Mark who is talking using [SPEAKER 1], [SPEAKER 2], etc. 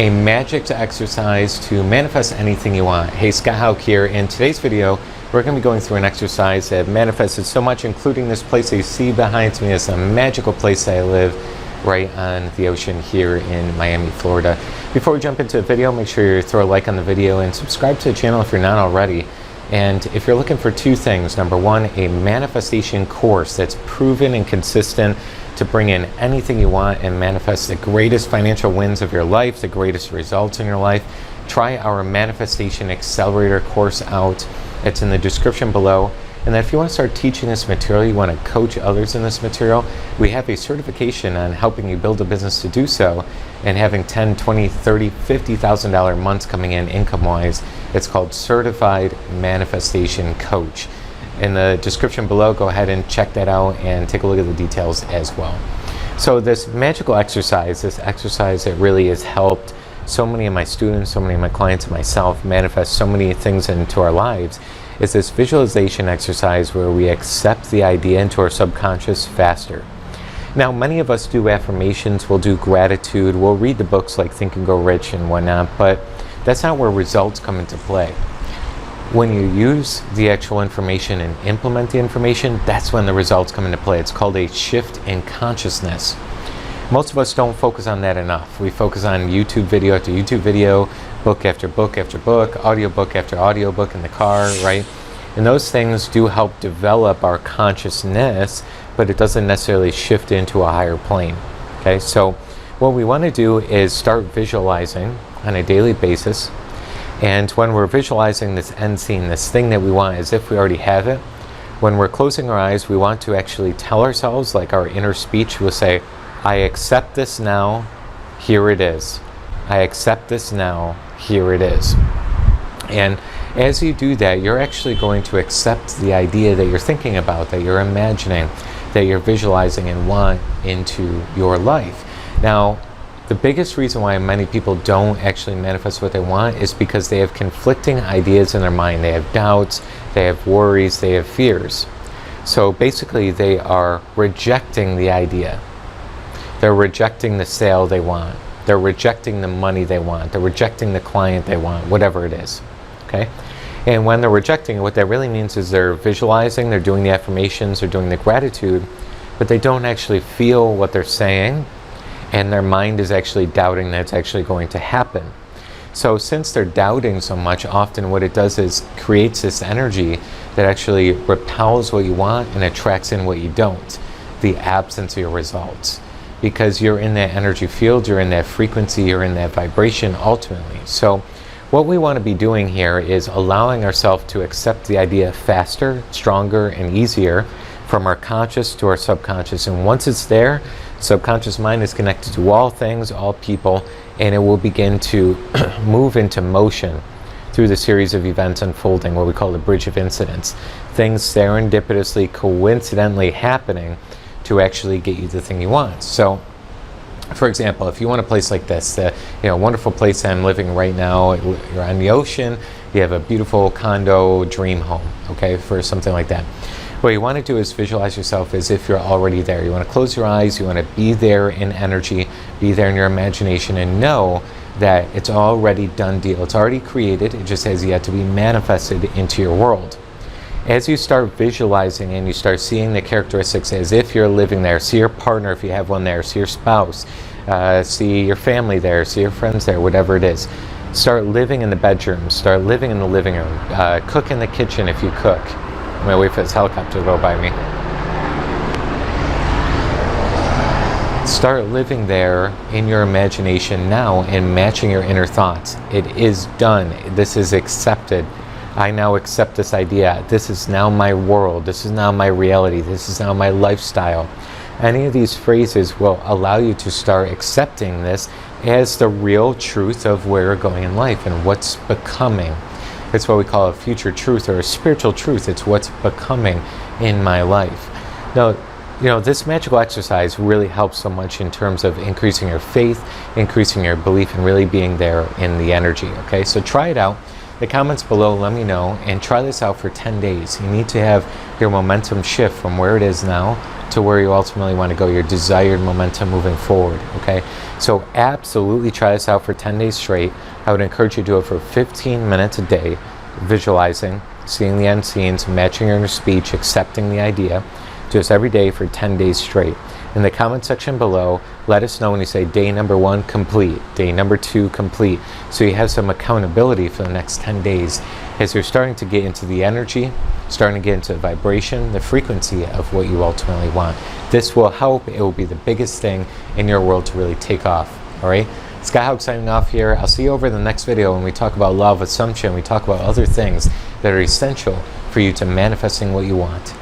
[SPEAKER 1] a magic exercise to manifest anything you want. Hey, Scott Haug here. In today's video, we're going to be going through an exercise that manifested so much, including this place that you see behind me. It's a magical place that I live right on the ocean here in Miami, Florida. Before we jump into the video, make sure you throw a like on the video and subscribe to the channel if you're not already. And if you're looking for two things, number one, a manifestation course that's proven and consistent to bring in anything you want and manifest the greatest financial wins of your life, the greatest results in your life, try our Manifestation Accelerator course out. It's in the description below. And then if you want to start teaching this material, you want to coach others in this material, we have a certification on helping you build a business to do so and having $10, $20, $30, $50,000 months coming in income-wise. It's called Certified Manifestation Coach. In the description below, go ahead and check that out and take a look at the details as well. So this magical exercise, this exercise that really has helped so many of my students, so many of my clients and myself manifest so many things into our lives, is this visualization exercise where we accept the idea into our subconscious faster. Now, many of us do affirmations, we'll do gratitude, we'll read the books like Think and Grow Rich and whatnot, but that's not where results come into play. When you use the actual information and implement the information, that's when the results come into play. It's called a shift in consciousness. Most of us don't focus on that enough. We focus on YouTube video after YouTube video, book after book after book, audiobook after audiobook in the car, right? And those things do help develop our consciousness, but it doesn't necessarily shift into a higher plane. Okay, so what we want to do is start visualizing on a daily basis. And when we're visualizing this end scene, this thing that we want as if we already have it, when we're closing our eyes, we want to actually tell ourselves, like our inner speech will say, I accept this now, here it is. I accept this now, here it is. And as you do that, you're actually going to accept the idea that you're thinking about, that you're imagining, that you're visualizing and want into your life. Now, the biggest reason why many people don't actually manifest what they want is because they have conflicting ideas in their mind. They have doubts, they have worries, they have fears. So basically they are rejecting the idea. They're rejecting the sale they want. They're rejecting the money they want. They're rejecting the client they want, whatever it is. Okay? And when they're rejecting it, what that really means is they're visualizing, they're doing the affirmations, they're doing the gratitude, but they don't actually feel what they're saying. And their mind is actually doubting that it's actually going to happen. So since they're doubting so much, often what it does is creates this energy that actually repels what you want and attracts in what you don't, the absence of your results. Because you're in that energy field, you're in that frequency, you're in that vibration ultimately. So what we want to be doing here is allowing ourselves to accept the idea faster, stronger, and easier from our conscious to our subconscious. And once it's there, subconscious mind is connected to all things, all people, and it will begin to move into motion through the series of events unfolding, what we call the bridge of incidents. Things serendipitously, coincidentally happening to actually get you the thing you want. So, for example, if you want a place like this, wonderful place that I'm living right now, you're on the ocean, you have a beautiful condo dream home, okay, for something like that. What you want to do is visualize yourself as if you're already there. You want to close your eyes, you want to be there in energy, be there in your imagination, and know that it's already done deal. It's already created, it just has yet to be manifested into your world. As you start visualizing and you start seeing the characteristics as if you're living there, see your partner if you have one there, see your spouse, see your family there, see your friends there, whatever it is. Start living in the bedroom, start living in the living room, cook in the kitchen if you cook. I'm going to wait for this helicopter to go by me. Start living there in your imagination now and matching your inner thoughts. It is done. This is accepted. I now accept this idea. This is now my world. This is now my reality. This is now my lifestyle. Any of these phrases will allow you to start accepting this as the real truth of where you're going in life and what's becoming. It's what we call a future truth or a spiritual truth. It's what's becoming in my life. Now, this magical exercise really helps so much in terms of increasing your faith, increasing your belief, and really being there in the energy. Okay, so try it out. the comments below, let me know, and try this out for 10 days. You need to have your momentum shift from where it is now to where you ultimately want to go, your desired momentum moving forward, okay? So absolutely try this out for 10 days straight. I would encourage you to do it for 15 minutes a day, visualizing, seeing the end scenes, matching your inner speech, accepting the idea. Do this every day for 10 days straight. In the comment section below, let us know when you say day number 1 complete, day number 2 complete, so you have some accountability for the next 10 days as you're starting to get into the energy, starting to get into the vibration, the frequency of what you ultimately want. This will help. It will be the biggest thing in your world to really take off, all right? Scott Haug signing off here. I'll see you over in the next video when we talk about law of assumption. We talk about other things that are essential for you to manifesting what you want.